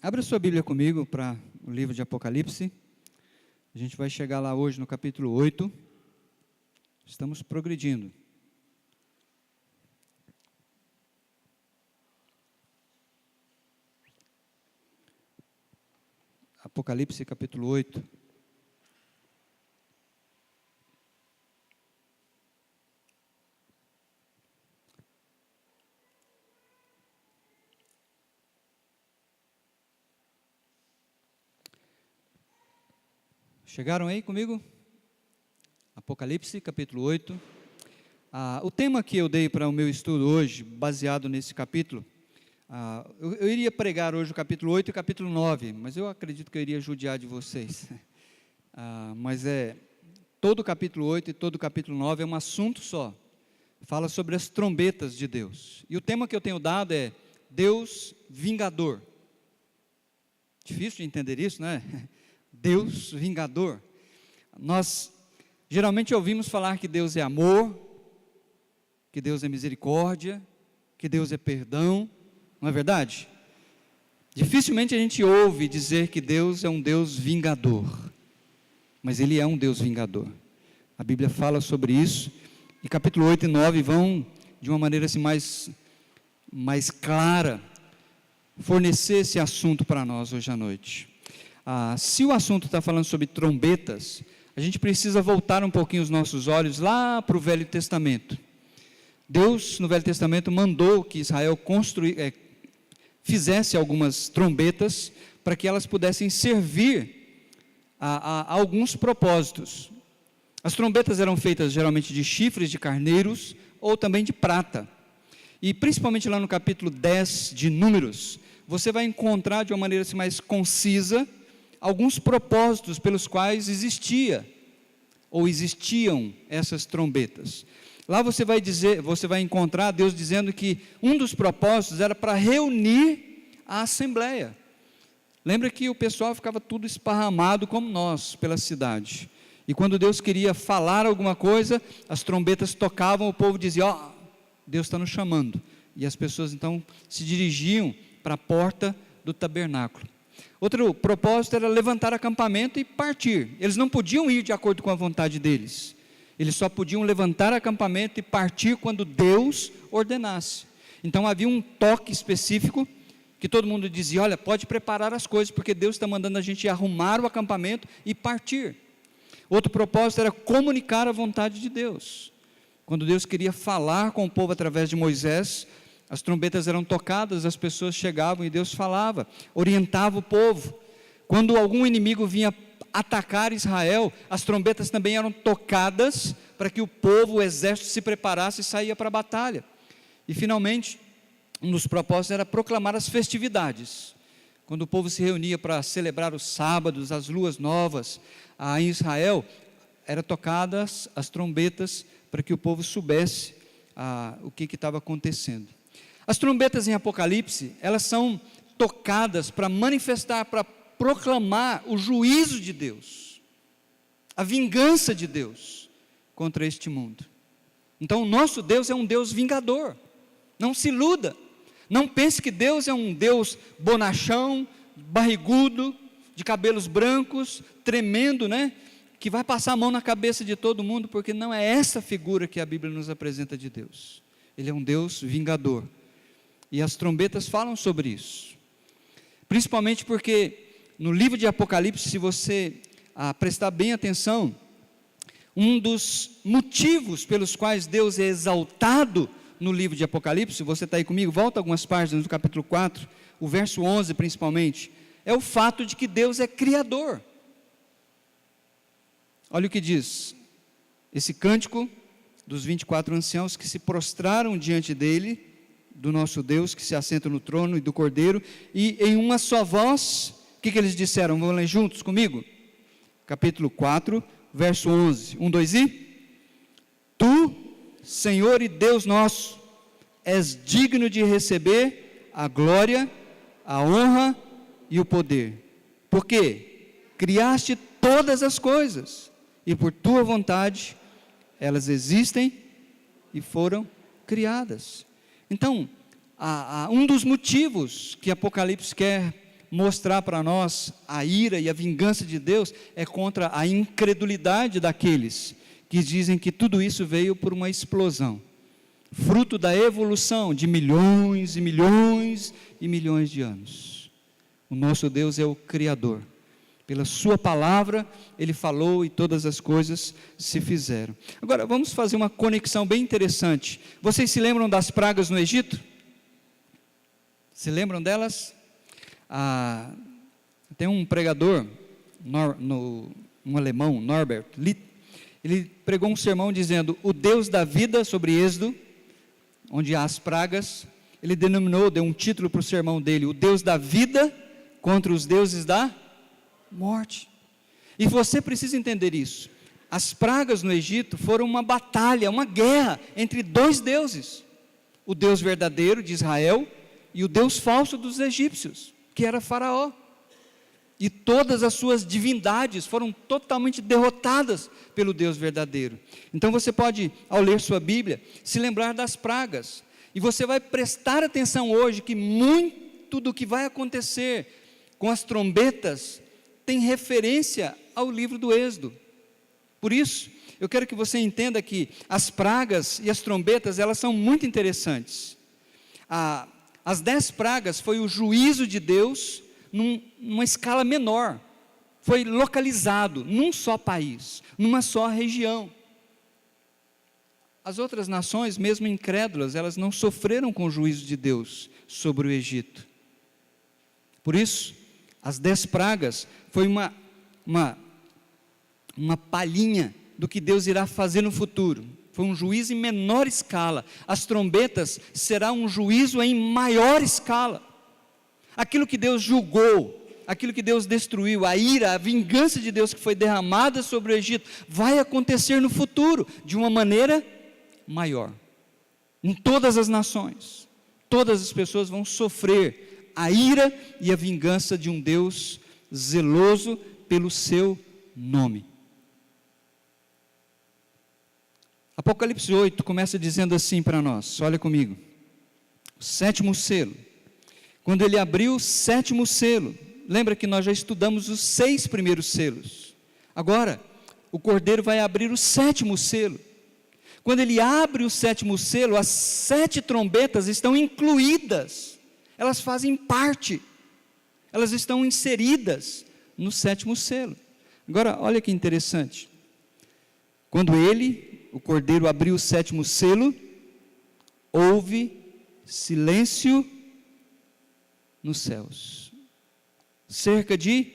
Abra sua Bíblia comigo para o livro de Apocalipse. A gente vai chegar lá hoje no capítulo 8. Estamos progredindo. Apocalipse capítulo 8. Chegaram aí comigo? Apocalipse, capítulo 8. O tema que eu dei para o meu estudo hoje, baseado nesse capítulo, eu iria pregar hoje o capítulo 8 e o capítulo 9, mas eu acredito que eu iria judiar de vocês. Mas todo o capítulo 8 e todo o capítulo 9 é um assunto só. Fala sobre as trombetas de Deus. E o tema que eu tenho dado é Deus vingador. Difícil de entender isso, né? Deus vingador. Nós geralmente ouvimos falar que Deus é amor, que Deus é misericórdia, que Deus é perdão, não é verdade? Dificilmente a gente ouve dizer que Deus é um Deus vingador, mas Ele é um Deus vingador. A Bíblia fala sobre isso, e capítulo 8 e 9 vão, de uma maneira assim mais clara, fornecer esse assunto para nós hoje à noite. Se o assunto está falando sobre trombetas, a gente precisa voltar um pouquinho os nossos olhos lá para o Velho Testamento. Deus, no Velho Testamento, mandou que Israel fizesse algumas trombetas para que elas pudessem servir a alguns propósitos. As trombetas eram feitas geralmente de chifres de carneiros ou também de prata. E principalmente lá no capítulo 10 de Números, você vai encontrar de uma maneira assim mais concisa alguns propósitos pelos quais existiam essas trombetas. Lá você vai encontrar Deus dizendo que um dos propósitos era para reunir a assembleia. Lembra que o pessoal ficava tudo esparramado como nós pela cidade. E quando Deus queria falar alguma coisa, as trombetas tocavam, o povo dizia: Deus está nos chamando. E as pessoas então se dirigiam para a porta do tabernáculo. Outro propósito era levantar acampamento e partir. Eles não podiam ir de acordo com a vontade deles. Eles só podiam levantar acampamento e partir quando Deus ordenasse. Então havia um toque específico que todo mundo dizia: olha, pode preparar as coisas, porque Deus está mandando a gente arrumar o acampamento e partir. Outro propósito era comunicar a vontade de Deus. Quando Deus queria falar com o povo através de Moisés, as trombetas eram tocadas, as pessoas chegavam e Deus falava, orientava o povo. Quando algum inimigo vinha atacar Israel, as trombetas também eram tocadas para que o povo, o exército se preparasse e saía para a batalha. E finalmente, um dos propósitos era proclamar as festividades. Quando o povo se reunia para celebrar os sábados, as luas novas, em Israel, eram tocadas as trombetas para que o povo soubesse o que estava acontecendo. As trombetas em Apocalipse, elas são tocadas para manifestar, para proclamar o juízo de Deus, a vingança de Deus contra este mundo. Então o nosso Deus é um Deus vingador. Não se iluda, não pense que Deus é um Deus bonachão, barrigudo, de cabelos brancos, tremendo, que vai passar a mão na cabeça de todo mundo, porque não é essa figura que a Bíblia nos apresenta de Deus. Ele é um Deus vingador. E as trombetas falam sobre isso. Principalmente porque no livro de Apocalipse, se você prestar bem atenção, um dos motivos pelos quais Deus é exaltado no livro de Apocalipse, você está aí comigo, volta algumas páginas do capítulo 4, o verso 11 principalmente, é o fato de que Deus é criador. Olha o que diz, esse cântico dos 24 anciãos que se prostraram diante dele, do nosso Deus que se assenta no trono e do Cordeiro, e em uma só voz, o que eles disseram? Vamos ler juntos comigo? Capítulo 4, verso 11, 1, 2 e? Tu, Senhor e Deus nosso, és digno de receber a glória, a honra e o poder, porque criaste todas as coisas, e por tua vontade elas existem e foram criadas. Então, um dos motivos que Apocalipse quer mostrar para nós a ira e a vingança de Deus é contra a incredulidade daqueles que dizem que tudo isso veio por uma explosão, fruto da evolução de milhões e milhões e milhões de anos. O nosso Deus é o Criador. Pela sua palavra, Ele falou e todas as coisas se fizeram. Agora, vamos fazer uma conexão bem interessante. Vocês se lembram das pragas no Egito? Se lembram delas? Tem um pregador, um alemão, Norbert Litt, ele pregou um sermão dizendo, o Deus da vida, sobre Êxodo, onde há as pragas, ele denominou, deu um título para o sermão dele, o Deus da vida contra os deuses da morte. E você precisa entender isso. As pragas no Egito foram uma batalha, uma guerra entre dois deuses, o Deus verdadeiro de Israel e o Deus falso dos egípcios, que era Faraó. E todas as suas divindades foram totalmente derrotadas pelo Deus verdadeiro. Então você pode, ao ler sua Bíblia, se lembrar das pragas. E você vai prestar atenção hoje que muito do que vai acontecer com as trombetas tem referência ao livro do Êxodo. Por isso, eu quero que você entenda que as pragas e as trombetas, elas são muito interessantes. As 10 pragas foi o juízo de Deus numa escala menor, foi localizado num só país, numa só região. As outras nações, mesmo incrédulas, elas não sofreram com o juízo de Deus sobre o Egito. Por isso, as 10 pragas foi uma palhinha do que Deus irá fazer no futuro. Foi um juízo em menor escala. As trombetas será um juízo em maior escala. Aquilo que Deus julgou, aquilo que Deus destruiu, a ira, a vingança de Deus que foi derramada sobre o Egito, vai acontecer no futuro, de uma maneira maior. Em todas as nações, todas as pessoas vão sofrer a ira e a vingança de um Deus zeloso pelo seu nome. Apocalipse 8 começa dizendo assim para nós, olha comigo, o 7º selo. Quando ele abriu o 7º selo, lembra que nós já estudamos os 6 primeiros selos. Agora, o Cordeiro vai abrir o 7º selo. Quando ele abre o 7º selo, as 7 trombetas estão incluídas, elas fazem parte, elas estão inseridas no 7º selo. Agora, olha que interessante. Quando ele, o Cordeiro, abriu o 7º selo, houve silêncio nos céus, cerca de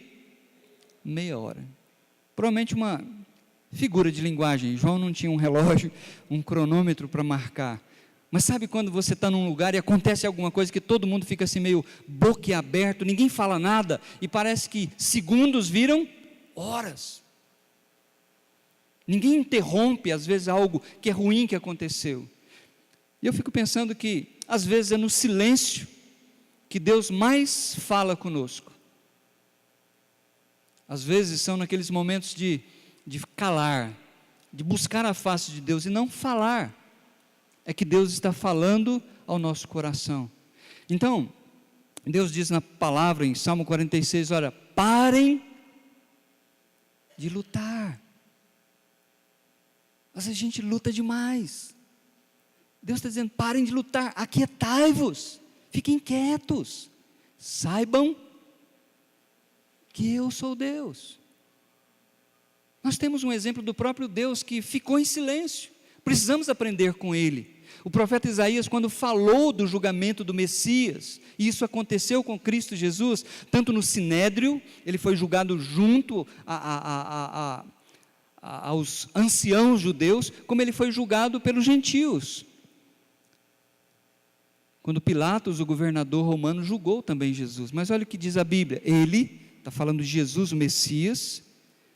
meia hora, provavelmente uma figura de linguagem. João não tinha um relógio, um cronômetro para marcar, mas sabe quando você está num lugar e acontece alguma coisa que todo mundo fica assim meio boquiaberto, ninguém fala nada, e parece que segundos viram horas, ninguém interrompe às vezes algo que é ruim que aconteceu, e eu fico pensando que às vezes é no silêncio que Deus mais fala conosco. Às vezes são naqueles momentos de calar, de buscar a face de Deus e não falar, é que Deus está falando ao nosso coração. Então, Deus diz na palavra em Salmo 46, olha, parem de lutar. Mas a gente luta demais. Deus está dizendo, parem de lutar, aquietai-vos. Fiquem quietos, saibam que eu sou Deus. Nós temos um exemplo do próprio Deus que ficou em silêncio, precisamos aprender com ele. O profeta Isaías, quando falou do julgamento do Messias, e isso aconteceu com Cristo Jesus, tanto no Sinédrio, ele foi julgado junto aos anciãos judeus, como ele foi julgado pelos gentios. Quando Pilatos, o governador romano, julgou também Jesus. Mas olha o que diz a Bíblia. Ele, está falando de Jesus, o Messias,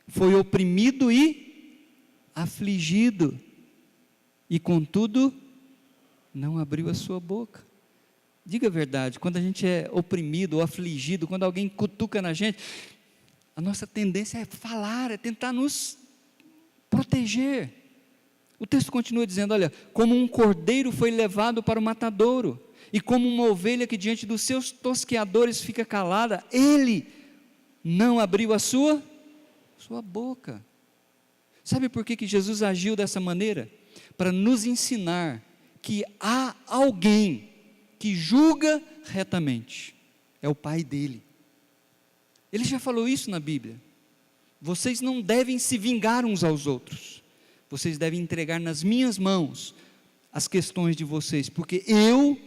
foi oprimido e afligido. E contudo, não abriu a sua boca. Diga a verdade, quando a gente é oprimido ou afligido, quando alguém cutuca na gente, a nossa tendência é falar, é tentar nos proteger. O texto continua dizendo, olha, como um cordeiro foi levado para o matadouro, e como uma ovelha que diante dos seus tosqueadores fica calada, ele não abriu a sua boca. Sabe por que Jesus agiu dessa maneira? Para nos ensinar que há alguém que julga retamente, é o Pai dele. Ele já falou isso na Bíblia. Vocês não devem se vingar uns aos outros, vocês devem entregar nas minhas mãos as questões de vocês, porque eu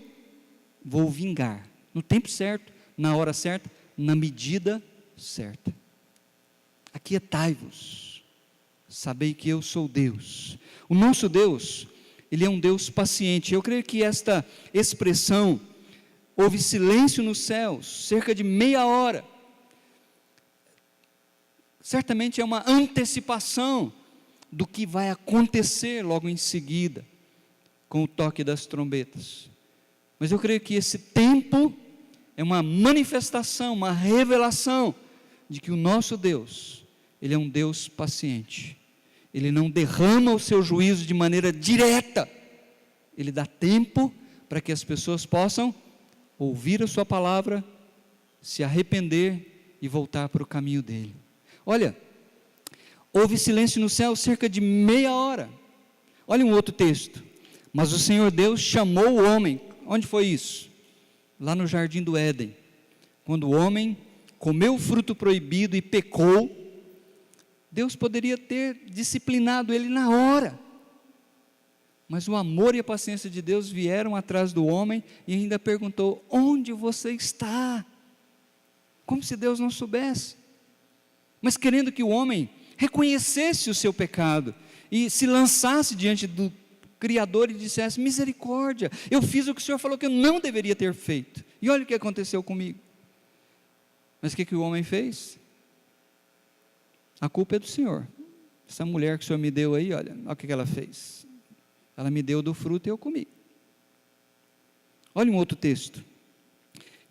vou vingar, no tempo certo, na hora certa, na medida certa. Aquietai-vos, sabei que eu sou Deus. O nosso Deus, Ele é um Deus paciente. Eu creio que esta expressão, houve silêncio nos céus, cerca de meia hora, certamente é uma antecipação do que vai acontecer logo em seguida, com o toque das trombetas. Mas eu creio que esse tempo é uma manifestação, uma revelação de que o nosso Deus, Ele é um Deus paciente. Ele não derrama o seu juízo de maneira direta. Ele dá tempo para que as pessoas possam ouvir a sua palavra, se arrepender e voltar para o caminho dele. Olha, houve silêncio no céu cerca de meia hora. Olha um outro texto. Mas o Senhor Deus chamou o homem. Onde foi isso? Lá no jardim do Éden. Quando o homem comeu o fruto proibido e pecou, Deus poderia ter disciplinado ele na hora. Mas o amor e a paciência de Deus vieram atrás do homem e ainda perguntou: onde você está? Como se Deus não soubesse. Mas querendo que o homem reconhecesse o seu pecado e se lançasse diante do Criador e dissesse: misericórdia, eu fiz o que o Senhor falou que eu não deveria ter feito, e olha o que aconteceu comigo. Mas o que o homem fez? A culpa é do Senhor. Essa mulher que o Senhor me deu aí, olha o que ela fez. Ela me deu do fruto e eu comi. Olha um outro texto,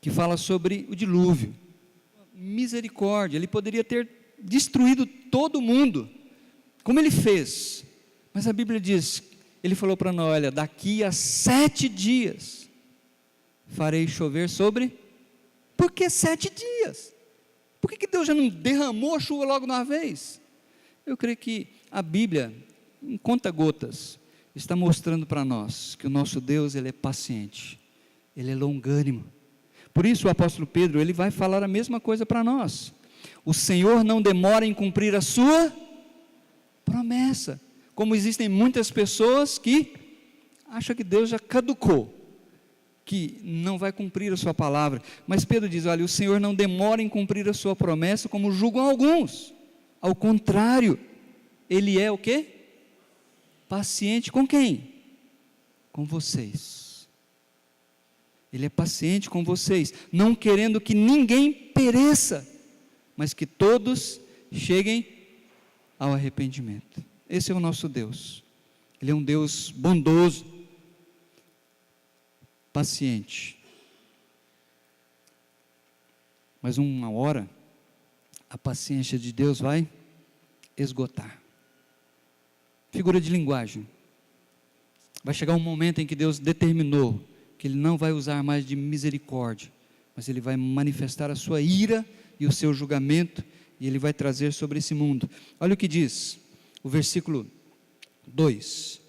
que fala sobre o dilúvio. Misericórdia, ele poderia ter destruído todo mundo, como ele fez, mas a Bíblia diz, ele falou para nós: olha, daqui a 7 dias, farei chover sobre, por que 7 dias? Por que Deus já não derramou a chuva logo de uma vez? Eu creio que a Bíblia, em conta-gotas, está mostrando para nós, que o nosso Deus, Ele é paciente, Ele é longânimo. Por isso o apóstolo Pedro, ele vai falar a mesma coisa para nós. O Senhor não demora em cumprir a sua promessa, como existem muitas pessoas que acham que Deus já caducou, que não vai cumprir a sua palavra, mas Pedro diz: olha, o Senhor não demora em cumprir a sua promessa, como julgam alguns, ao contrário, Ele é o quê? Paciente com quem? Com vocês. Ele é paciente com vocês, não querendo que ninguém pereça, mas que todos cheguem ao arrependimento. Esse é o nosso Deus. Ele é um Deus bondoso, paciente. Mas uma hora, a paciência de Deus vai esgotar. Figura de linguagem. Vai chegar um momento em que Deus determinou que Ele não vai usar mais de misericórdia, mas Ele vai manifestar a sua ira e o seu julgamento, e Ele vai trazer sobre esse mundo. Olha o que diz o versículo 2,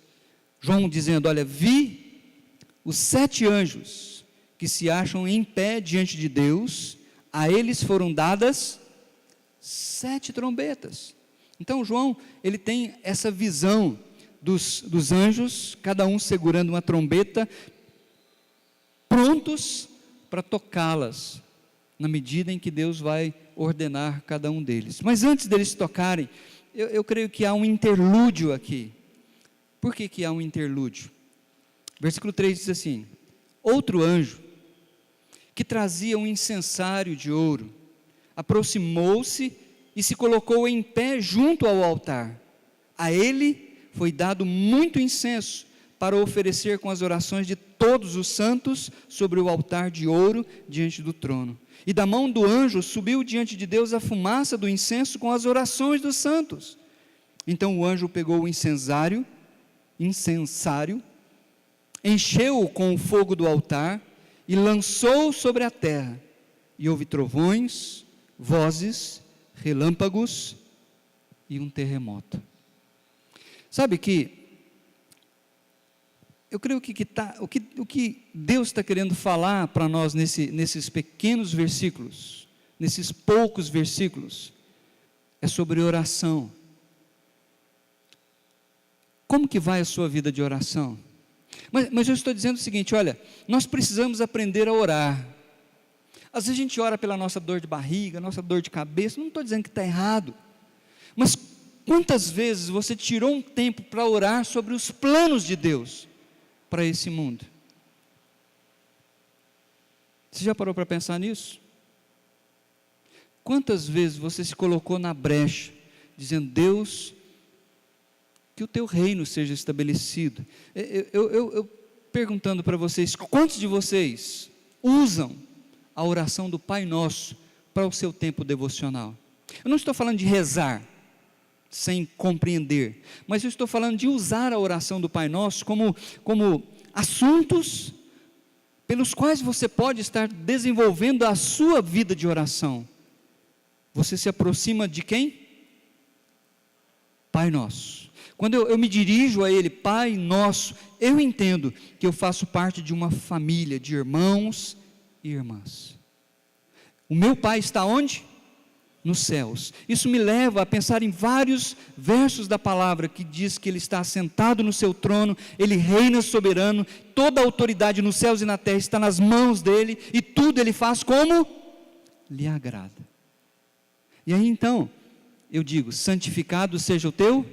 João dizendo: olha, vi os 7 anjos que se acham em pé diante de Deus, a eles foram dadas 7 trombetas. Então João, ele tem essa visão dos anjos, cada um segurando uma trombeta, prontos para tocá-las, na medida em que Deus vai ordenar cada um deles. Mas antes deles tocarem, eu creio que há um interlúdio aqui. Por que há um interlúdio? Versículo 3 diz assim: outro anjo, que trazia um incensário de ouro, aproximou-se e se colocou em pé junto ao altar. A ele foi dado muito incenso, para oferecer com as orações de todos os santos, sobre o altar de ouro, diante do trono. E da mão do anjo subiu diante de Deus a fumaça do incenso com as orações dos santos. Então o anjo pegou o incensário, encheu-o com o fogo do altar e lançou sobre a terra, e houve trovões, vozes, relâmpagos e um terremoto. Sabe que eu creio que o que Deus está querendo falar para nós nesses pequenos versículos, nesses poucos versículos, é sobre oração. Como que vai a sua vida de oração? Mas eu estou dizendo o seguinte, olha, nós precisamos aprender a orar. Às vezes a gente ora pela nossa dor de barriga, nossa dor de cabeça, não estou dizendo que está errado, mas quantas vezes você tirou um tempo para orar sobre os planos de Deus para esse mundo? Você já parou para pensar nisso? Quantas vezes você se colocou na brecha, dizendo, Deus, que o teu reino seja estabelecido? Eu perguntando para vocês, quantos de vocês usam a oração do Pai Nosso para o seu tempo devocional? Eu não estou falando de rezar, sem compreender, mas eu estou falando de usar a oração do Pai Nosso como assuntos pelos quais você pode estar desenvolvendo a sua vida de oração. Você se aproxima de quem? Pai Nosso. Quando eu me dirijo a Ele, Pai Nosso, eu entendo que eu faço parte de uma família de irmãos e irmãs. O meu Pai está onde? Nos céus. Isso me leva a pensar em vários versos da palavra que diz que Ele está assentado no seu trono, Ele reina soberano, toda a autoridade nos céus e na terra está nas mãos dEle, e tudo Ele faz como lhe agrada. E aí então, eu digo, santificado seja o teu,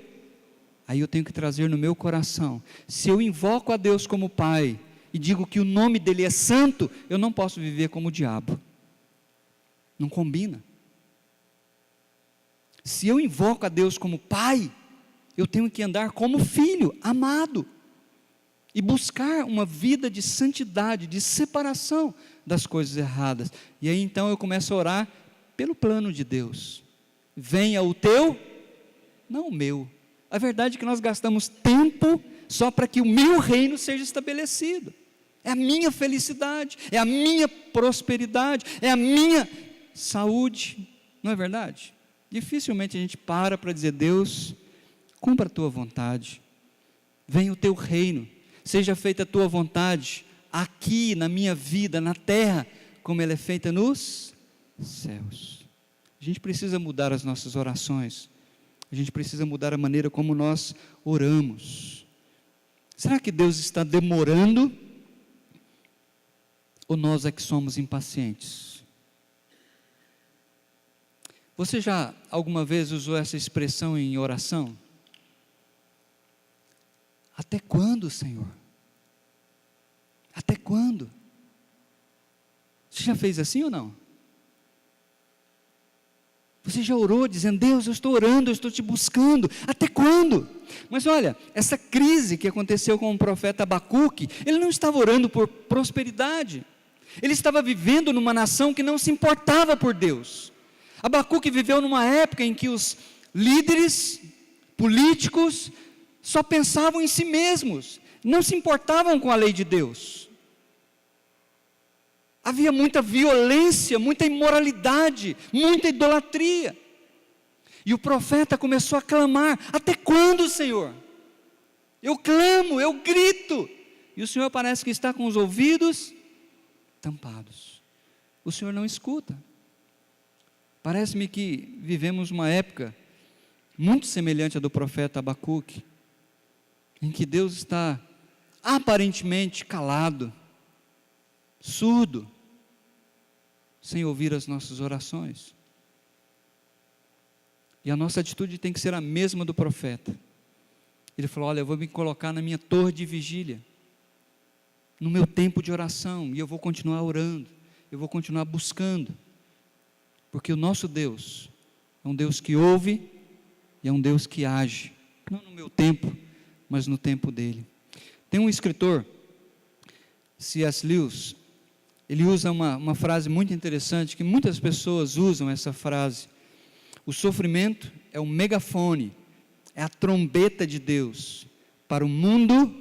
aí eu tenho que trazer no meu coração, se eu invoco a Deus como Pai, e digo que o nome dEle é santo, eu não posso viver como o diabo, não combina. Se eu invoco a Deus como Pai, eu tenho que andar como filho, amado, e buscar uma vida de santidade, de separação das coisas erradas, e aí então eu começo a orar pelo plano de Deus. Venha o teu, não o meu. A verdade é que nós gastamos tempo só para que o meu reino seja estabelecido, é a minha felicidade, é a minha prosperidade, é a minha saúde, não é verdade? Dificilmente a gente para dizer, Deus, cumpra a tua vontade, venha o teu reino, seja feita a tua vontade, aqui na minha vida, na terra, como ela é feita nos céus. A gente precisa mudar as nossas orações, a gente precisa mudar a maneira como nós oramos. Será que Deus está demorando? Ou nós é que somos impacientes? Você já alguma vez usou essa expressão em oração? Até quando, Senhor? Até quando? Você já fez assim ou não? Você já orou dizendo, Deus, eu estou orando, eu estou te buscando, até quando? Mas olha, essa crise que aconteceu com o profeta Abacuque, ele não estava orando por prosperidade, ele estava vivendo numa nação que não se importava por Deus. Abacuque viveu numa época em que os líderes políticos só pensavam em si mesmos, não se importavam com a lei de Deus. Havia muita violência, muita imoralidade, muita idolatria. E o profeta começou a clamar, até quando, Senhor? Eu clamo, eu grito. E o Senhor parece que está com os ouvidos tampados. O Senhor não escuta. Parece-me que vivemos uma época muito semelhante à do profeta Abacuque, em que Deus está aparentemente calado, surdo, sem ouvir as nossas orações. E a nossa atitude tem que ser a mesma do profeta. Ele falou, olha, eu vou me colocar na minha torre de vigília, no meu tempo de oração, e eu vou continuar orando, eu vou continuar buscando, porque o nosso Deus é um Deus que ouve e é um Deus que age, não no meu tempo, mas no tempo dele. Tem um escritor, C.S. Lewis, ele usa uma frase muito interessante, que muitas pessoas usam essa frase: o sofrimento é o megafone, é a trombeta de Deus para o mundo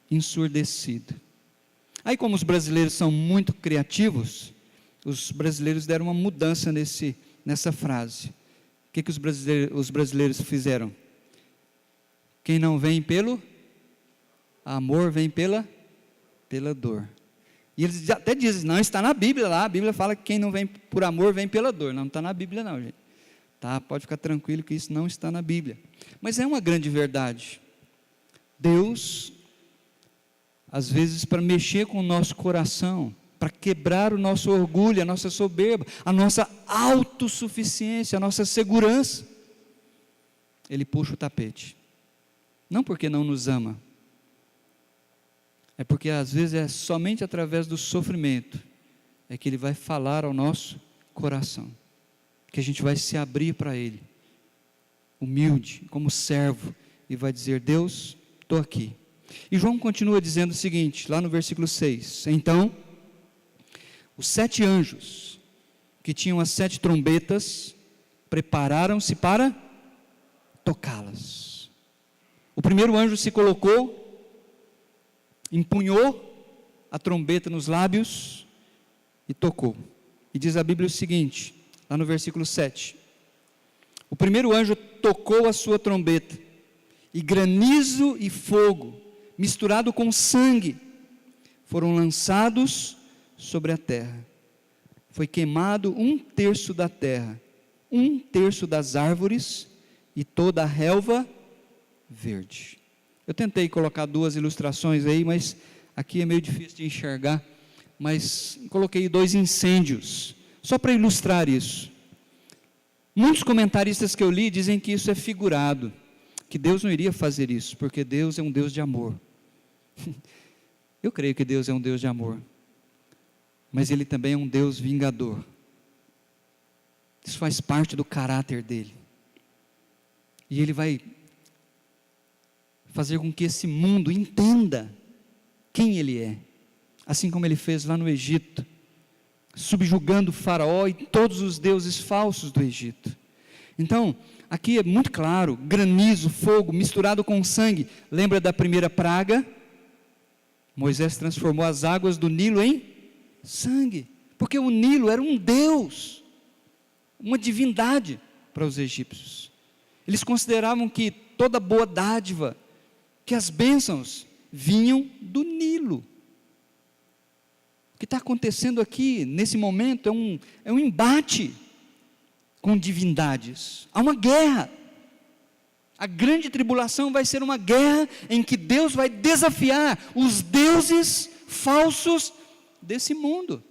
ensurdecido. Aí, como os brasileiros são muito criativos, os brasileiros deram uma mudança nessa frase. O que os brasileiros fizeram? Quem não vem pelo amor, vem pela dor. E eles até dizem, não está na Bíblia lá, a Bíblia fala que quem não vem por amor, vem pela dor. Não está na Bíblia não, gente. Tá, pode ficar tranquilo que isso não está na Bíblia. Mas é uma grande verdade. Deus, às vezes, para mexer com o nosso coração, para quebrar o nosso orgulho, a nossa soberba, a nossa autossuficiência, a nossa segurança, Ele puxa o tapete. Não porque não nos ama, é porque às vezes é somente através do sofrimento é que Ele vai falar ao nosso coração, que a gente vai se abrir para Ele, humilde, como servo, e vai dizer, Deus, estou aqui. E João continua dizendo o seguinte, lá no versículo 6, então, os 7 anjos, que tinham as 7 trombetas, prepararam-se para tocá-las. O primeiro anjo se colocou, empunhou a trombeta nos lábios e tocou. E diz a Bíblia o seguinte, lá no versículo 7, o primeiro anjo tocou a sua trombeta, e granizo e fogo, misturado com sangue, foram lançados sobre a terra. Foi queimado 1/3 da terra, 1/3 das árvores e toda a relva verde. Eu tentei colocar 2 ilustrações aí, mas aqui é meio difícil de enxergar, mas coloquei 2 incêndios, só para ilustrar isso. Muitos comentaristas que eu li dizem que isso é figurado, que Deus não iria fazer isso, porque Deus é um Deus de amor. Eu creio que Deus é um Deus de amor, mas Ele também é um Deus vingador. Isso faz parte do caráter dEle, e Ele vai fazer com que esse mundo entenda quem Ele é, assim como Ele fez lá no Egito, subjugando o faraó e todos os deuses falsos do Egito. Então, aqui é muito claro, granizo, fogo, misturado com sangue. Lembra da primeira praga? Moisés transformou as águas do Nilo em sangue, porque o Nilo era um deus, uma divindade para os egípcios. Eles consideravam que toda boa dádiva, que as bênçãos vinham do Nilo. O que está acontecendo aqui, nesse momento, é um embate com divindades. Há uma guerra. A grande tribulação vai ser uma guerra em que Deus vai desafiar os deuses falsos desse mundo.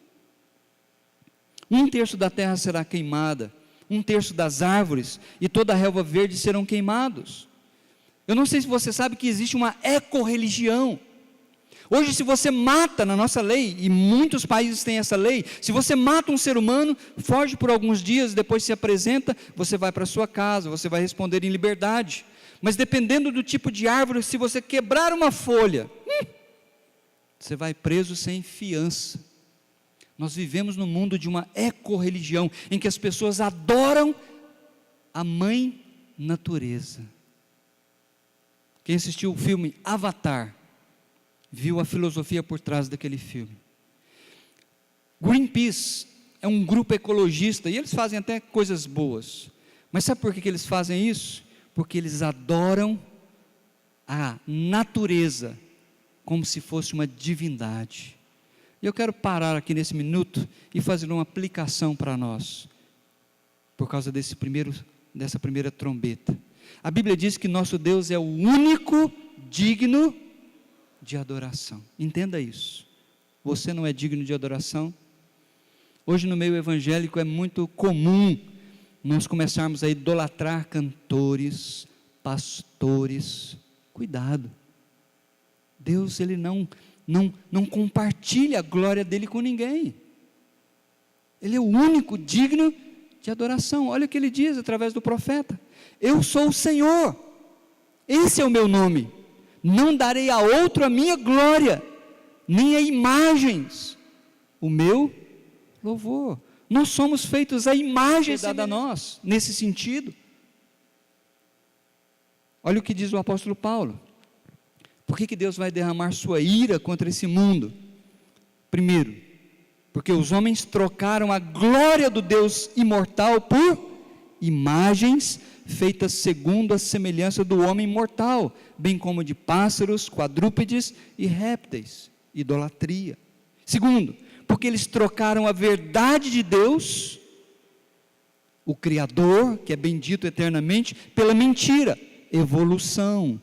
1/3 da terra será queimada, 1/3 das árvores e toda a relva verde serão queimados. Eu não sei se você sabe que existe uma ecorreligião. Hoje, se você mata, na nossa lei, e muitos países têm essa lei, se você mata um ser humano, foge por alguns dias, depois se apresenta, você vai para a sua casa, você vai responder em liberdade. Mas dependendo do tipo de árvore, se você quebrar uma folha, você vai preso sem fiança. Nós vivemos no mundo de uma ecorreligião, em que as pessoas adoram a mãe natureza. Quem assistiu o filme Avatar, viu a filosofia por trás daquele filme. Greenpeace é um grupo ecologista, e eles fazem até coisas boas, mas sabe por que eles fazem isso? Porque eles adoram a natureza, como se fosse uma divindade. E eu quero parar aqui nesse minuto, e fazer uma aplicação para nós, por causa dessa primeira trombeta. A Bíblia diz que nosso Deus é o único digno de adoração. Entenda isso. Você não é digno de adoração? Hoje no meio evangélico é muito comum nós começarmos a idolatrar cantores, pastores. Cuidado. Deus, Ele não compartilha a glória dEle com ninguém. Ele é o único digno de adoração. Olha o que Ele diz através do profeta: eu sou o Senhor, esse é o meu nome, não darei a outro a minha glória, nem a imagens o meu louvor. Nós somos feitos à imagem dada a nós, nesse sentido. Olha o que diz o apóstolo Paulo: Por que Deus vai derramar sua ira contra esse mundo? Primeiro, porque os homens trocaram a glória do Deus imortal por imagens feitas segundo a semelhança do homem mortal, bem como de pássaros, quadrúpedes e répteis, idolatria. Segundo, porque eles trocaram a verdade de Deus, o Criador, que é bendito eternamente, pela mentira, evolução,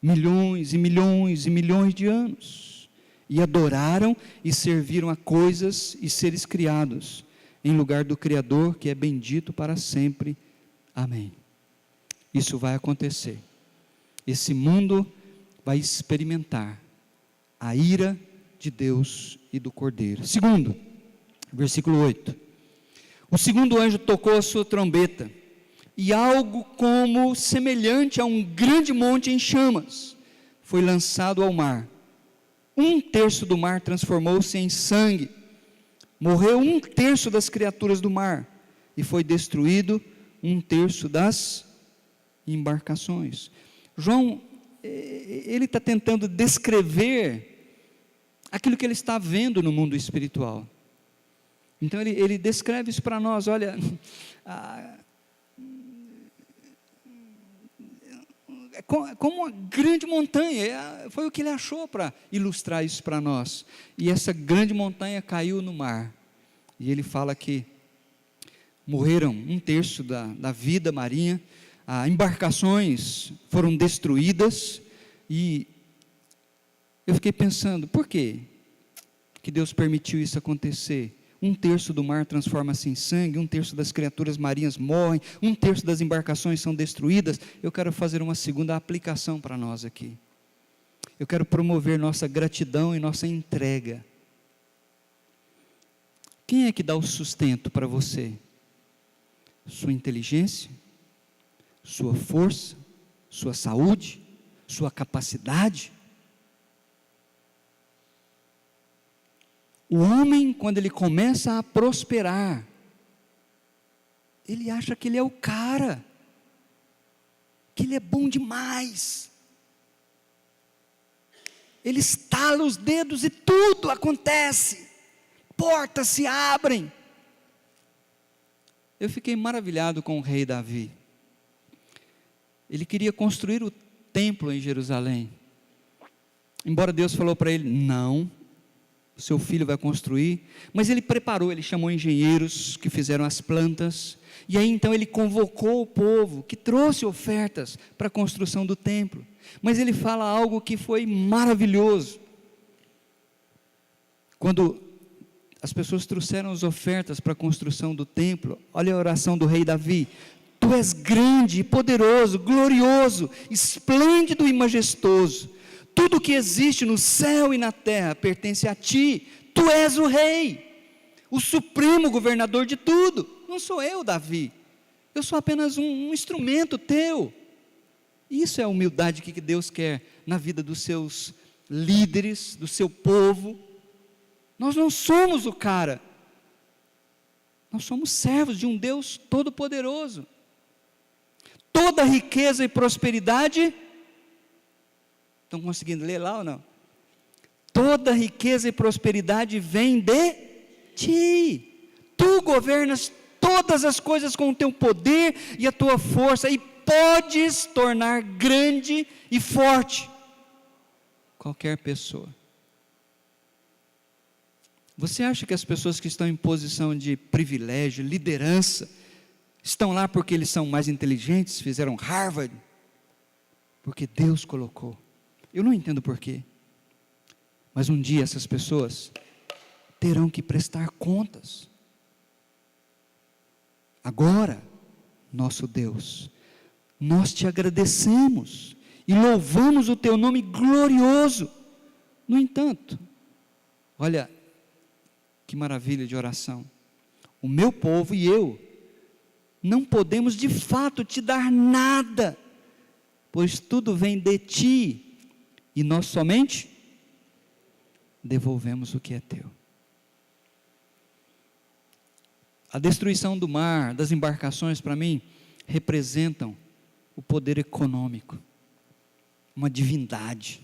milhões e milhões e milhões de anos, e adoraram e serviram a coisas e seres criados, em lugar do Criador, que é bendito para sempre. Amém. Isso vai acontecer. Esse mundo vai experimentar a ira de Deus e do Cordeiro. Segundo, versículo 8. O segundo anjo tocou a sua trombeta, e algo como semelhante a um grande monte em chamas foi lançado ao mar. 1/3 do mar transformou-se em sangue. Morreu 1/3 das criaturas do mar, e foi destruído 1/3 das embarcações. João, ele está tentando descrever aquilo que ele está vendo no mundo espiritual. Então ele descreve isso para nós. Olha, como uma grande montanha, foi o que ele achou para ilustrar isso para nós. E essa grande montanha caiu no mar, e ele fala que morreram 1/3 da vida marinha, embarcações foram destruídas, e eu fiquei pensando, por quê que Deus permitiu isso acontecer? 1/3 do mar transforma-se em sangue, 1/3 das criaturas marinhas morrem, 1/3 das embarcações são destruídas. Eu quero fazer uma segunda aplicação para nós aqui. Eu quero promover nossa gratidão e nossa entrega. Quem é que dá o sustento para você? Sua inteligência? Sua força? Sua saúde? Sua capacidade? O homem, quando ele começa a prosperar, ele acha que ele é o cara, que ele é bom demais. Ele estala os dedos e tudo acontece, portas se abrem. Eu fiquei maravilhado com o rei Davi. Ele queria construir o templo em Jerusalém, embora Deus falou para ele, não, seu filho vai construir, mas ele preparou, ele chamou engenheiros que fizeram as plantas, e aí então ele convocou o povo, que trouxe ofertas para a construção do templo, mas ele fala algo que foi maravilhoso. Quando as pessoas trouxeram as ofertas para a construção do templo, olha a oração do rei Davi: tu és grande e poderoso, glorioso, esplêndido e majestoso, tudo que existe no céu e na terra pertence a ti, tu és o rei, o supremo governador de tudo. Não sou eu, Davi, eu sou apenas um instrumento teu. Isso é a humildade que Deus quer na vida dos seus líderes, do seu povo. Nós não somos o cara, nós somos servos de um Deus todo-poderoso. Toda riqueza e prosperidade, estão conseguindo ler lá ou não? Toda riqueza e prosperidade vem de ti. Tu governas todas as coisas com o teu poder e a tua força, e podes tornar grande e forte qualquer pessoa. Você acha que as pessoas que estão em posição de privilégio, liderança, estão lá porque eles são mais inteligentes, fizeram Harvard? Porque Deus colocou. Eu não entendo porquê, mas um dia essas pessoas terão que prestar contas. Agora, nosso Deus, nós te agradecemos e louvamos o teu nome glorioso. No entanto, olha que maravilha de oração. O meu povo e eu não podemos de fato te dar nada, pois tudo vem de ti, e nós somente devolvemos o que é teu. A destruição do mar, das embarcações, para mim, representam o poder econômico. uma divindade.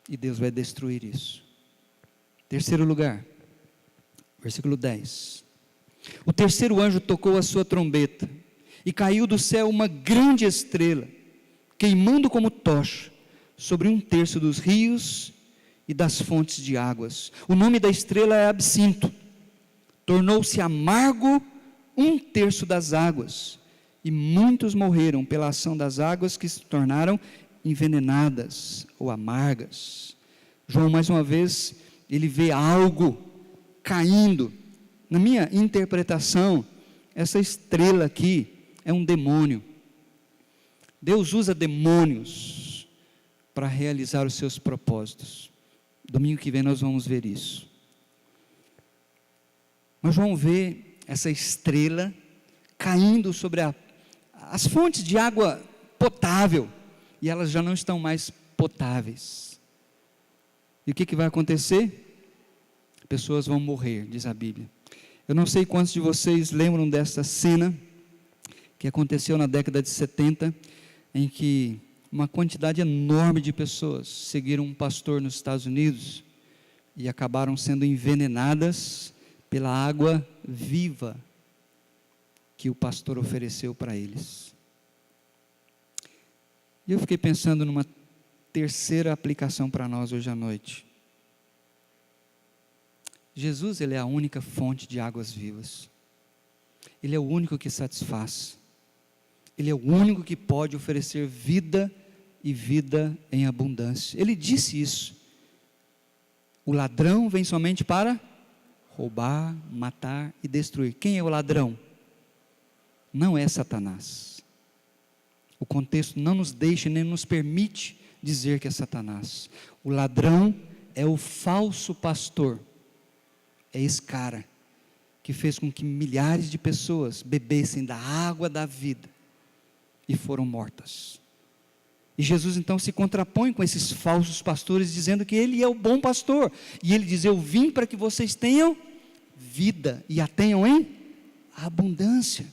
E Deus vai destruir isso. Terceiro lugar, versículo 10. O terceiro anjo tocou a sua trombeta, e caiu do céu uma grande estrela, queimando como tocha, sobre 1/3 dos rios e das fontes de águas. O nome da estrela é Absinto. Tornou-se amargo 1/3 das águas, e muitos morreram pela ação das águas, que se tornaram envenenadas ou amargas. João, mais uma vez, ele vê algo caindo. Na minha interpretação, essa estrela aqui é um demônio. Deus usa demônios para realizar os seus propósitos. Domingo que vem nós vamos ver isso. Nós vamos ver essa estrela caindo sobre as fontes de água potável, e elas já não estão mais potáveis. E o que vai acontecer? Pessoas vão morrer, diz a Bíblia. Eu não sei quantos de vocês lembram dessa cena que aconteceu na década de 70, em que uma quantidade enorme de pessoas seguiram um pastor nos Estados Unidos e acabaram sendo envenenadas pela água viva que o pastor ofereceu para eles. E eu fiquei pensando numa terceira aplicação para nós hoje à noite. Jesus, ele é a única fonte de águas vivas. Ele é o único que satisfaz. Ele é o único que pode oferecer vida e vida em abundância. Ele disse isso. O ladrão vem somente para roubar, matar e destruir. Quem é o ladrão? Não é Satanás. O contexto não nos deixa nem nos permite dizer que é Satanás. O ladrão é o falso pastor. É esse cara que fez com que milhares de pessoas bebessem da água da vida e foram mortas. E Jesus então se contrapõe com esses falsos pastores, dizendo que ele é o bom pastor. E ele diz: eu vim para que vocês tenham vida e a tenham em abundância.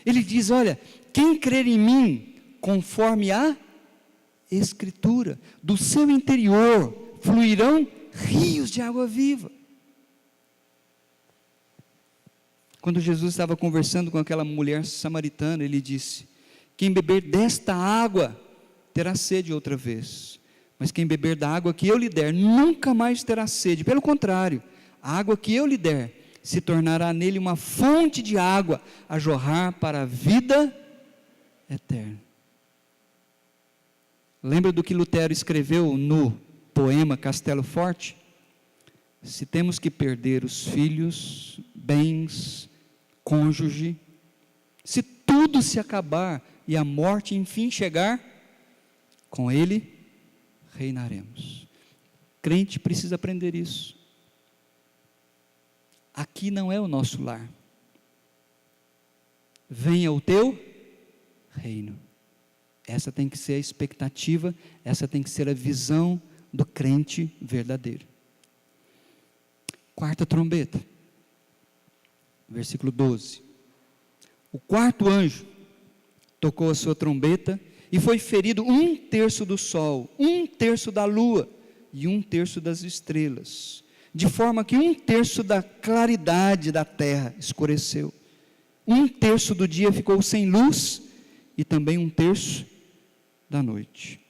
Ele diz: olha, quem crer em mim, conforme a Escritura, do seu interior fluirão rios de água viva. Quando Jesus estava conversando com aquela mulher samaritana, ele disse: quem beber desta água terá sede outra vez, mas quem beber da água que eu lhe der nunca mais terá sede. Pelo contrário, a água que eu lhe der se tornará nele uma fonte de água a jorrar para a vida eterna. Lembra do que Lutero escreveu no poema Castelo Forte? Se temos que perder os filhos, bens, cônjuge, se tudo se acabar e a morte enfim chegar, com ele reinaremos. Crente precisa aprender isso. Aqui não é o nosso lar. Venha o teu reino. Essa tem que ser a expectativa, essa tem que ser a visão do crente verdadeiro. Quarta trombeta, versículo 12. O quarto anjo tocou a sua trombeta e foi ferido 1/3 do sol, 1/3 da lua e 1/3 das estrelas, de forma que 1/3 da claridade da terra escureceu. 1/3 do dia ficou sem luz e também 1/3 da noite.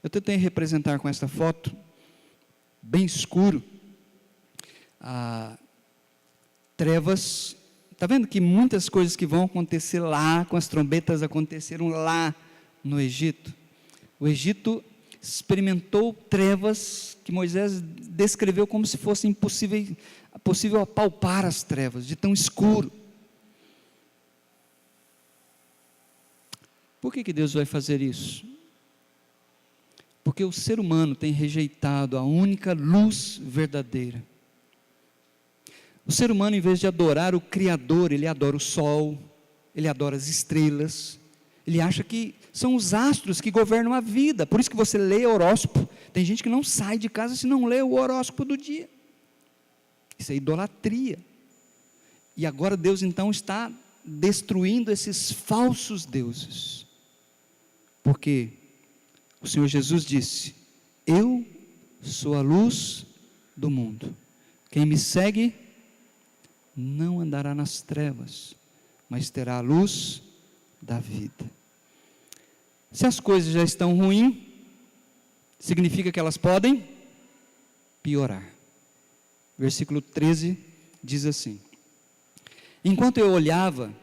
Eu tentei representar com esta foto, bem escuro, trevas. Está vendo que muitas coisas que vão acontecer lá, com as trombetas, aconteceram lá no Egito? O Egito experimentou trevas que Moisés descreveu como se fosse possível apalpar as trevas, de tão escuro. Por que Deus vai fazer isso? Porque o ser humano tem rejeitado a única luz verdadeira. O ser humano, em vez de adorar o Criador, ele adora o sol, ele adora as estrelas, ele acha que são os astros que governam a vida. Por isso que você lê horóscopo. Tem gente que não sai de casa se não lê o horóscopo do dia. Isso é idolatria. E agora Deus então está destruindo esses falsos deuses. Porque O Senhor Jesus disse: eu sou a luz do mundo. Quem me segue não andará nas trevas, mas terá a luz da vida. Se as coisas já estão ruins, significa que elas podem piorar. Versículo 13 diz assim: enquanto eu olhava,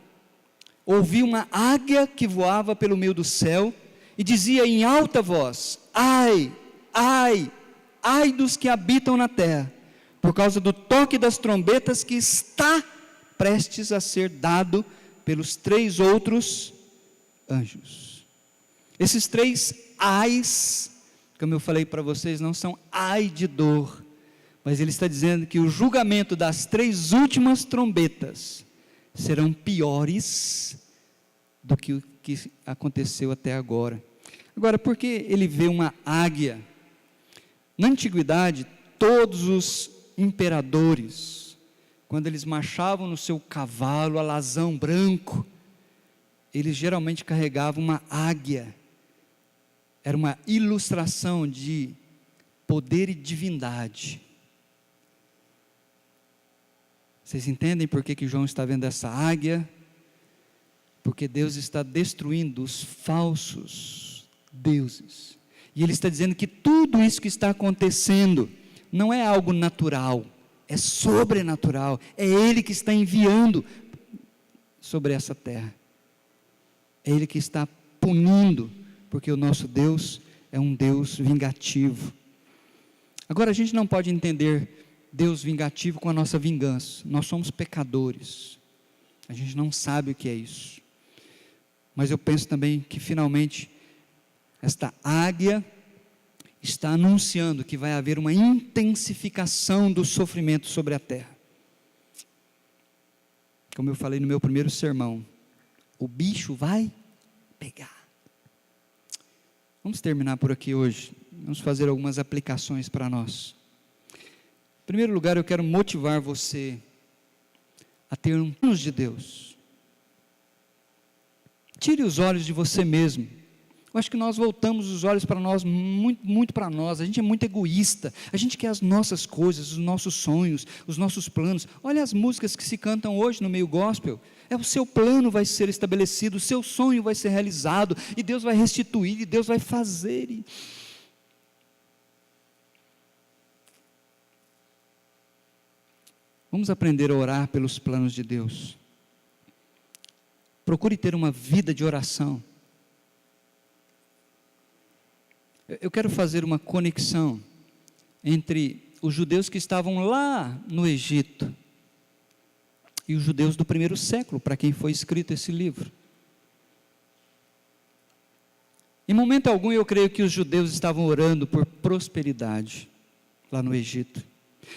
ouvi uma águia que voava pelo meio do céu e dizia em alta voz: ai, ai, ai dos que habitam na terra, por causa do toque das trombetas que está prestes a ser dado pelos 3 outros anjos. Esses 3 ais, como eu falei para vocês, não são ai de dor, mas ele está dizendo que o julgamento das 3 últimas trombetas serão piores do que o que aconteceu até agora. Agora, por que ele vê uma águia? Na antiguidade, todos os imperadores, quando eles marchavam no seu cavalo alazão branco, eles geralmente carregavam uma águia. Era uma ilustração de poder e divindade. Vocês entendem por que João está vendo essa águia? Porque Deus está destruindo os falsos deuses. E Ele está dizendo que tudo isso que está acontecendo não é algo natural, é sobrenatural. É Ele que está enviando sobre essa terra. É Ele que está punindo, porque o nosso Deus é um Deus vingativo. Agora, a gente não pode entender Deus vingativo com a nossa vingança. Nós somos pecadores. A gente não sabe o que é isso. Mas eu penso também que finalmente esta águia está anunciando que vai haver uma intensificação do sofrimento sobre a terra. Como eu falei no meu primeiro sermão, o bicho vai pegar. Vamos terminar por aqui hoje. Vamos fazer algumas aplicações para nós. Em primeiro lugar, eu quero motivar você a ter um plano de Deus. Tire os olhos de você mesmo. Eu acho que nós voltamos os olhos para nós, muito para nós. A gente é muito egoísta. A gente quer as nossas coisas, os nossos sonhos, os nossos planos. Olha as músicas que se cantam hoje no meio gospel. O seu plano vai ser estabelecido, o seu sonho vai ser realizado, e Deus vai restituir, e Deus vai fazer. Vamos aprender a orar pelos planos de Deus. Procure ter uma vida de oração. Eu quero fazer uma conexão entre os judeus que estavam lá no Egito e os judeus do primeiro século, para quem foi escrito esse livro. Em momento algum eu creio que os judeus estavam orando por prosperidade lá no Egito,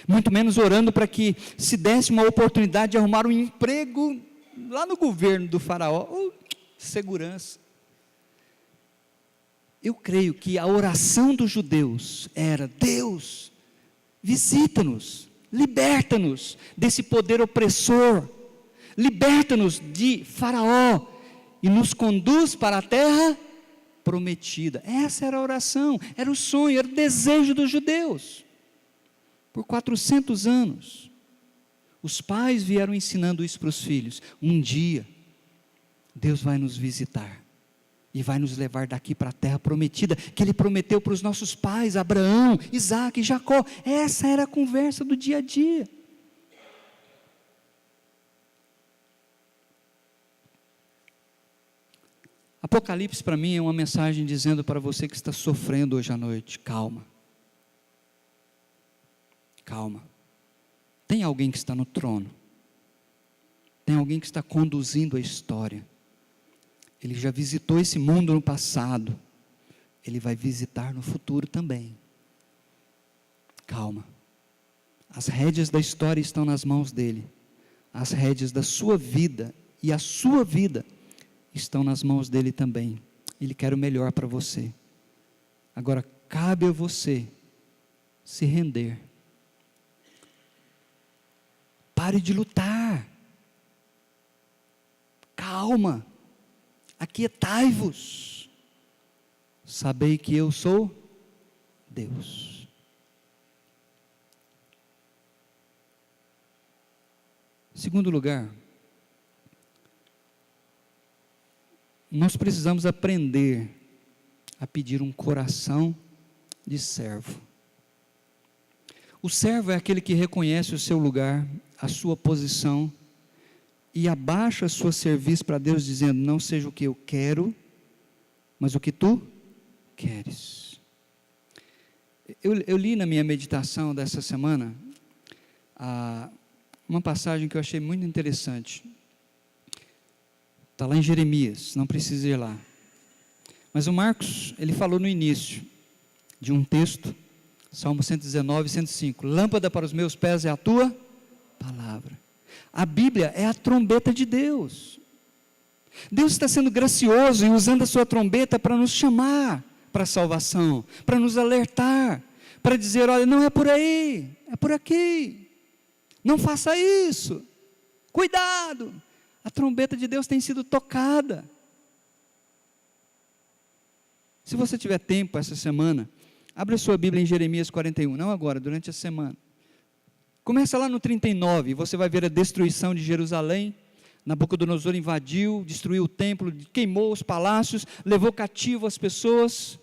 muito menos orando para que se desse uma oportunidade de arrumar um emprego lá no governo do faraó, ou segurança. Eu creio que a oração dos judeus era: Deus, visita-nos, liberta-nos desse poder opressor, liberta-nos de Faraó e nos conduz para a terra prometida. Essa era a oração, era o sonho, era o desejo dos judeus. Por 400 anos, os pais vieram ensinando isso para os filhos. Um dia, Deus vai nos visitar e vai nos levar daqui para a terra prometida, que Ele prometeu para os nossos pais, Abraão, Isaac e Jacó. Essa era a conversa do dia a dia. Apocalipse para mim é uma mensagem dizendo para você que está sofrendo hoje à noite: calma. Calma. Tem alguém que está no trono. Tem alguém que está conduzindo a história. Ele já visitou esse mundo no passado. Ele vai visitar no futuro também. Calma. As rédeas da história estão nas mãos dele. As rédeas da sua vida e a sua vida estão nas mãos dele também. Ele quer o melhor para você. Agora, cabe a você se render. Pare de lutar. Calma. Aquietai-vos. sabei que eu sou Deus. Segundo lugar, nós precisamos aprender a pedir um coração de servo. O servo é aquele que reconhece o seu lugar, a sua posição, e abaixa a sua serviço para Deus, dizendo: não seja o que eu quero, mas o que tu queres. Eu li na minha meditação dessa semana uma passagem que eu achei muito interessante. Está lá em Jeremias, não precisa ir lá. Mas o Marcos, ele falou no início de um texto, Salmo 119, 105. Lâmpada para os meus pés é a tua palavra. A Bíblia é a trombeta de Deus. Deus está sendo gracioso e usando a sua trombeta para nos chamar para a salvação, para nos alertar, para dizer: olha, não é por aí, é por aqui. Não faça isso. Cuidado. A trombeta de Deus tem sido tocada. Se você tiver tempo essa semana, abra sua Bíblia em Jeremias 41, não agora, durante a semana. Começa lá no 39, você vai ver a destruição de Jerusalém. Nabucodonosor invadiu, destruiu o templo, queimou os palácios, levou cativo as pessoas,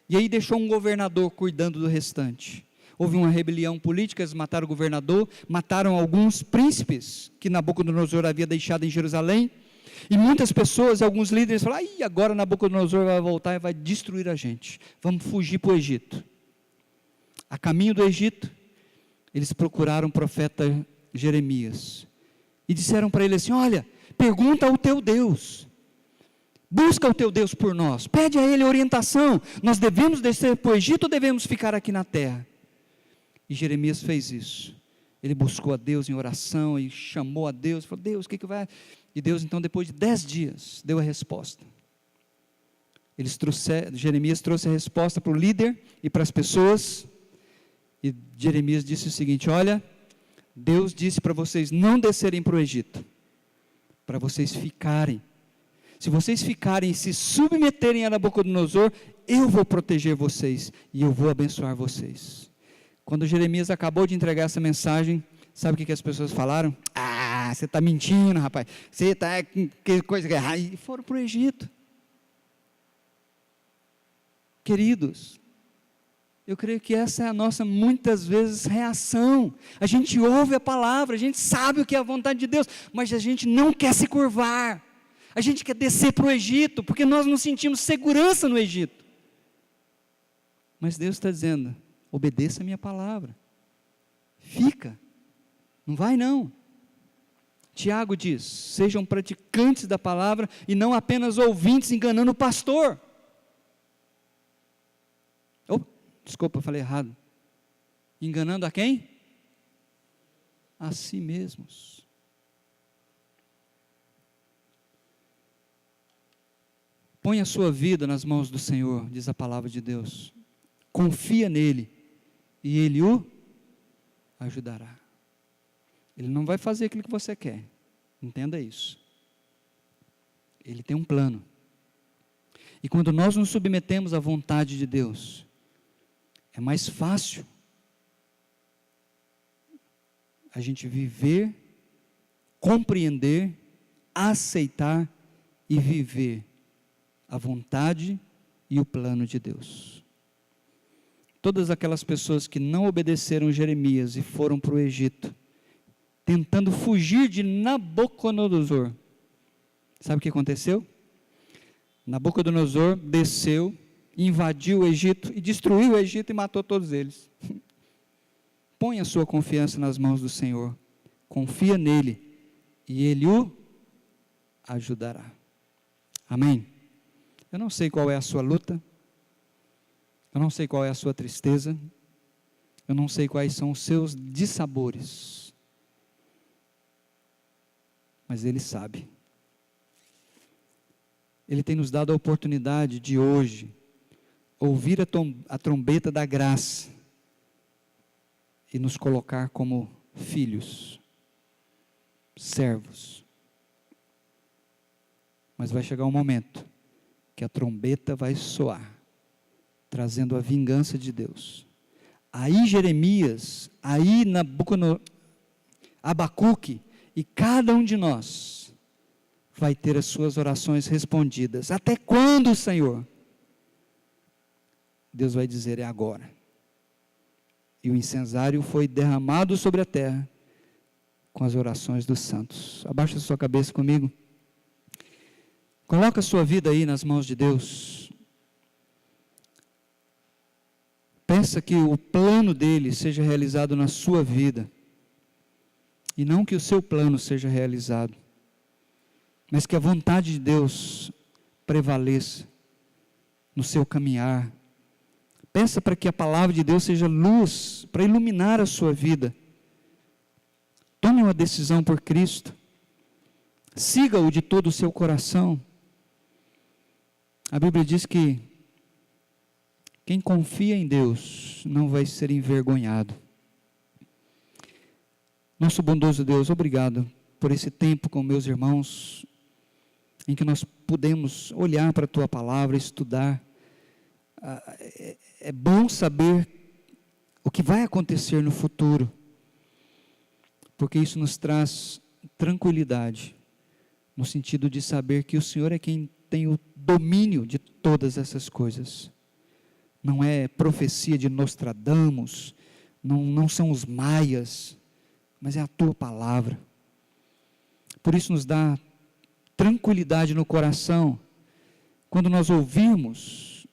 e aí deixou um governador cuidando do restante. Houve uma rebelião política, eles mataram o governador, mataram alguns príncipes que Nabucodonosor havia deixado em Jerusalém, e muitas pessoas, alguns líderes falaram: agora Nabucodonosor vai voltar e vai destruir a gente, vamos fugir para o Egito. A caminho do Egito, eles procuraram o profeta Jeremias, e disseram para ele assim: olha, pergunta ao teu Deus, busca o teu Deus por nós, pede a ele orientação, nós devemos descer para o Egito ou devemos ficar aqui na terra? E Jeremias fez isso, ele buscou a Deus em oração, e chamou a Deus, falou: Deus, o que vai... E Deus então, depois de 10 dias, deu a resposta. Jeremias trouxe a resposta para o líder e para as pessoas, e Jeremias disse o seguinte: olha, Deus disse para vocês não descerem para o Egito, para vocês ficarem. Se vocês ficarem e se submeterem a Nabucodonosor, eu vou proteger vocês, e eu vou abençoar vocês. Quando Jeremias acabou de entregar essa mensagem, sabe o que as pessoas falaram? Você está mentindo, rapaz, você está, que coisa errada, e foram para o Egito. Queridos, eu creio que essa é a nossa, muitas vezes, reação. A gente ouve a palavra, a gente sabe o que é a vontade de Deus, mas a gente não quer se curvar, a gente quer descer para o Egito, porque nós não sentimos segurança no Egito. Mas Deus está dizendo: obedeça a minha palavra, fica, não vai não. Tiago diz: sejam praticantes da palavra e não apenas ouvintes, enganando o pastor. Desculpa, eu falei errado. Enganando a quem? A si mesmos. Põe a sua vida nas mãos do Senhor, diz a palavra de Deus. Confia nele e ele o ajudará. Ele não vai fazer aquilo que você quer, entenda isso. Ele tem um plano. E quando nós nos submetemos à vontade de Deus, é mais fácil a gente viver, compreender, aceitar e viver a vontade e o plano de Deus. Todas aquelas pessoas que não obedeceram Jeremias e foram para o Egito, tentando fugir de Nabucodonosor, sabe o que aconteceu? Nabucodonosor desceu, invadiu o Egito e destruiu o Egito e matou todos eles. Põe a sua confiança nas mãos do Senhor, confia nele e ele o ajudará. Amém? Eu não sei qual é a sua luta, eu não sei qual é a sua tristeza, eu não sei quais são os seus dissabores, mas Ele sabe. Ele tem nos dado a oportunidade de hoje ouvir a trombeta da graça e nos colocar como filhos, servos. Mas vai chegar um momento que a trombeta vai soar trazendo a vingança de Deus. Aí Jeremias, aí Abacuque, e cada um de nós vai ter as suas orações respondidas. Até quando, Senhor? Deus vai dizer, é agora. E o incensário foi derramado sobre a terra com as orações dos santos. Abaixa a sua cabeça comigo. Coloca a sua vida aí nas mãos de Deus. Pensa que o plano dele seja realizado na sua vida. E não que o seu plano seja realizado. Mas que a vontade de Deus prevaleça no seu caminhar. Peça para que a palavra de Deus seja luz para iluminar a sua vida. Tome uma decisão por Cristo. Siga-o de todo o seu coração. A Bíblia diz que quem confia em Deus não vai ser envergonhado. Nosso bondoso Deus, obrigado por esse tempo com meus irmãos, em que nós pudemos olhar para a Tua palavra, estudar. É bom saber o que vai acontecer no futuro, porque isso nos traz tranquilidade, no sentido de saber que o Senhor é quem tem o domínio de todas essas coisas. Não é profecia de Nostradamus, não são os maias, mas é a Tua palavra. Por isso nos dá tranquilidade no coração, quando nós ouvirmos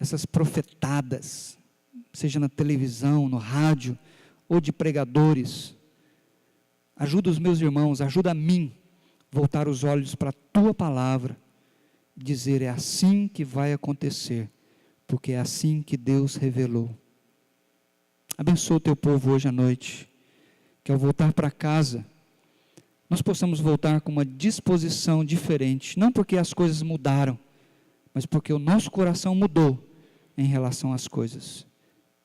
essas profetadas, seja na televisão, no rádio, ou de pregadores. Ajuda os meus irmãos, ajuda a mim, voltar os olhos para a Tua palavra, dizer, é assim que vai acontecer, porque é assim que Deus revelou. Abençoa o Teu povo hoje à noite, que ao voltar para casa, nós possamos voltar com uma disposição diferente, não porque as coisas mudaram, mas porque o nosso coração mudou em relação às coisas.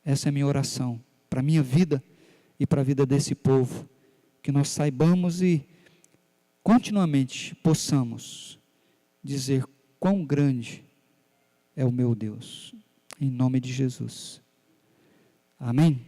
Essa é a minha oração, para a minha vida e para a vida desse povo, que nós saibamos e continuamente possamos dizer quão grande é o meu Deus, em nome de Jesus. Amém?